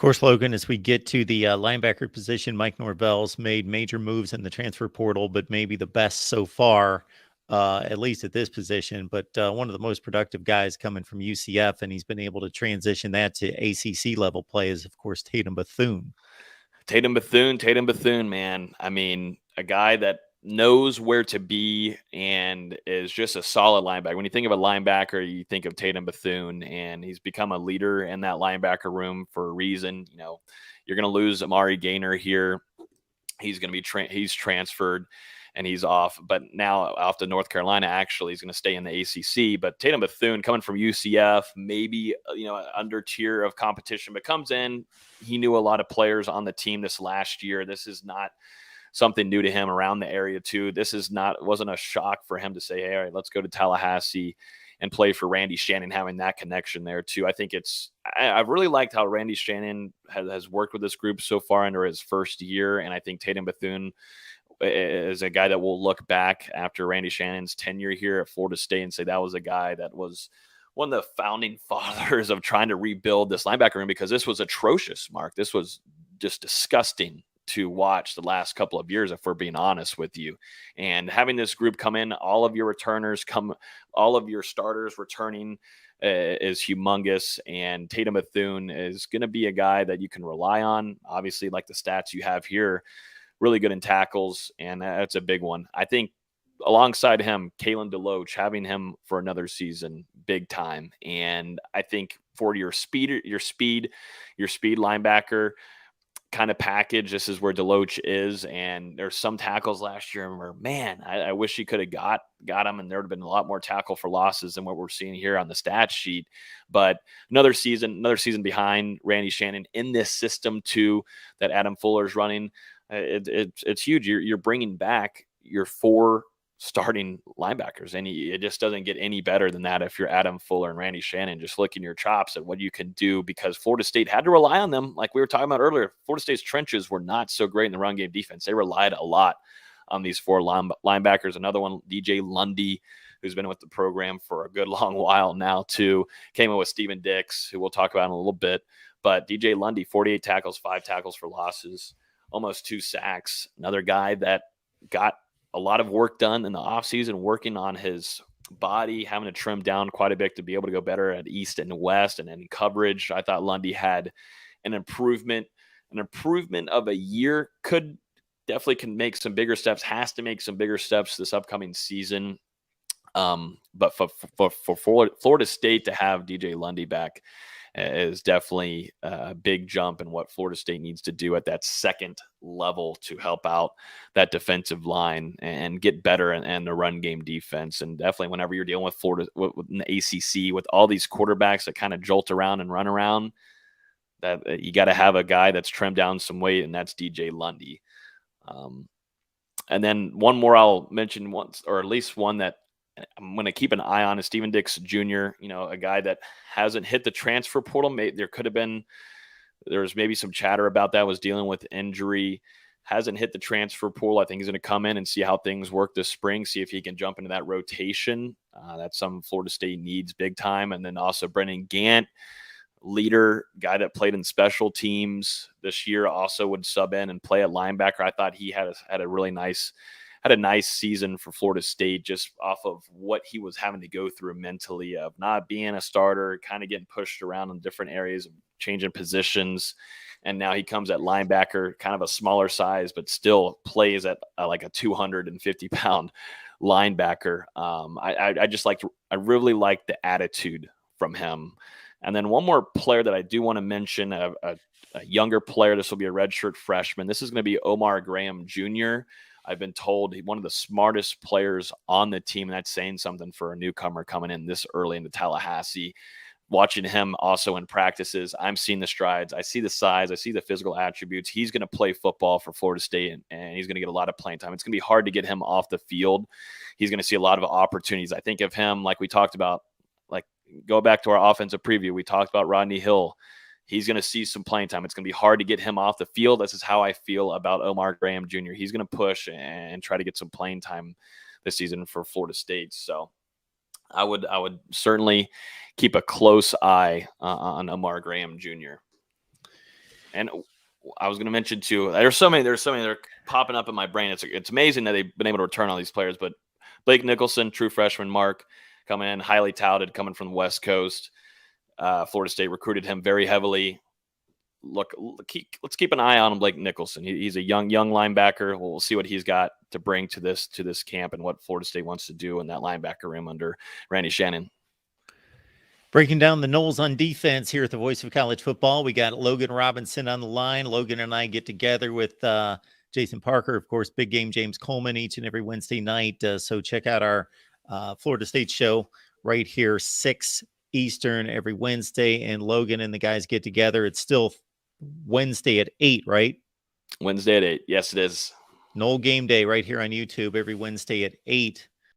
course, Logan, as we get to the linebacker position, Mike Norvell's made major moves in the transfer portal, but maybe the best so far, at least at this position. But one of the most productive guys coming from UCF, and he's been able to transition that to ACC level play is, of course, Tatum Bethune. Tatum Bethune, man. I mean, a guy that knows where to be and is just a solid linebacker. When you think of a linebacker, you think of Tatum Bethune, and he's become a leader in that linebacker room for a reason. You know, you're going to lose Amari Gaynor here. He's going to be he's transferred and he's off, but now off to North Carolina. Actually, he's going to stay in the ACC. But Tatum Bethune, coming from UCF, maybe under tier of competition, but comes in. He knew a lot of players on the team this last year. This is not something new to him around the area too. Wasn't a shock for him to say, hey, all right, let's go to Tallahassee and play for Randy Shannon, having that connection there too. I think I've really liked how Randy Shannon has worked with this group so far under his first year. And I think Tatum Bethune is a guy that will look back after Randy Shannon's tenure here at Florida State and say that was a guy that was one of the founding fathers of trying to rebuild this linebacker room, because this was atrocious, Mark. This was just disgusting to watch the last couple of years, if we're being honest with you. And having this group come in, all of your returners all of your starters returning is humongous. And Tatum Bethune is going to be a guy that you can rely on. Obviously, like the stats you have here, really good in tackles, and that's a big one. I think alongside him, Kalen DeLoach, having him for another season, big time. And I think for your speed linebacker kind of package, this is where DeLoach is. And there's some tackles last year where, man, I wish he could have got him, and there would have been a lot more tackle for losses than what we're seeing here on the stat sheet. But another season behind Randy Shannon in this system too that Adam Fuller's running. It's huge. You're bringing back your 4 starting linebackers, and it just doesn't get any better than that if you're Adam Fuller and Randy Shannon. Just licking your chops at what you can do, because Florida State had to rely on them. Like we were talking about earlier, Florida State's trenches were not so great in the run game defense. They relied a lot on these 4 linebackers. Another one, DJ Lundy, who's been with the program for a good long while now too, came in with Steven Dix, who we'll talk about in a little bit. But DJ Lundy, 48 tackles, 5 tackles for losses, almost 2 sacks. Another guy that got a lot of work done in the offseason, working on his body, having to trim down quite a bit to be able to go better at East and West and in coverage. I thought Lundy had an improvement of a year. Definitely can make some bigger steps, has to make some bigger steps this upcoming season. But for Florida State to have DJ Lundy back is definitely a big jump in what Florida State needs to do at that second level to help out that defensive line and get better and the run game defense. And definitely whenever you're dealing with Florida with the ACC, with all these quarterbacks that kind of jolt around and run around, that you got to have a guy that's trimmed down some weight, and that's DJ Lundy. And then one more I'll mention once, or at least one that I'm going to keep an eye on, is Steven Dix Jr., a guy that hasn't hit the transfer portal. There was maybe some chatter about that, was dealing with injury, hasn't hit the transfer portal. I think he's going to come in and see how things work this spring, see if he can jump into that rotation. That's some Florida State needs big time. And then also Brendan Gant, leader, guy that played in special teams this year, also would sub in and play at linebacker. I thought he had a nice season for Florida State, just off of what he was having to go through mentally, of not being a starter, kind of getting pushed around in different areas, changing positions. And now he comes at linebacker, kind of a smaller size, but still plays at like a 250-pound linebacker. I really like the attitude from him. And then one more player that I do want to mention, a younger player. This will be a redshirt freshman. This is going to be Omar Graham Jr. I've been told he's one of the smartest players on the team, and that's saying something for a newcomer coming in this early into Tallahassee. Watching him also in practices, I'm seeing the strides. I see the size. I see the physical attributes. He's going to play football for Florida State, and he's going to get a lot of playing time. It's going to be hard to get him off the field. He's going to see a lot of opportunities. I think of him, like we talked about, like go back to our offensive preview. We talked about Rodney Hill. He's going to see some playing time. It's going to be hard to get him off the field. This is how I feel about Omar Graham Jr. He's going to push and try to get some playing time this season for Florida State. So I would certainly keep a close eye on Omar Graham Jr. And I was going to mention too, there's so many that are popping up in my brain. It's amazing that they've been able to return all these players, but Blake Nicholson, true freshman, Mark, coming in, highly touted, coming from the West Coast. Florida State recruited him very heavily. Let's keep an eye on Blake Nicholson. He's a young linebacker. We'll see what he's got to bring to this camp and what Florida State wants to do in that linebacker room under Randy Shannon. Breaking down the Noles on defense here at the Voice of College Football, we got Logan Robinson on the line. Logan and I get together with Jason Parker, of course, Big Game James Coleman each and every Wednesday night. So check out our Florida State show right here, 6 Eastern every Wednesday. And Logan and the guys get together. It's still Wednesday at 8, right? Wednesday at 8. Yes, it is. Nole Game Day right here on YouTube every Wednesday at 8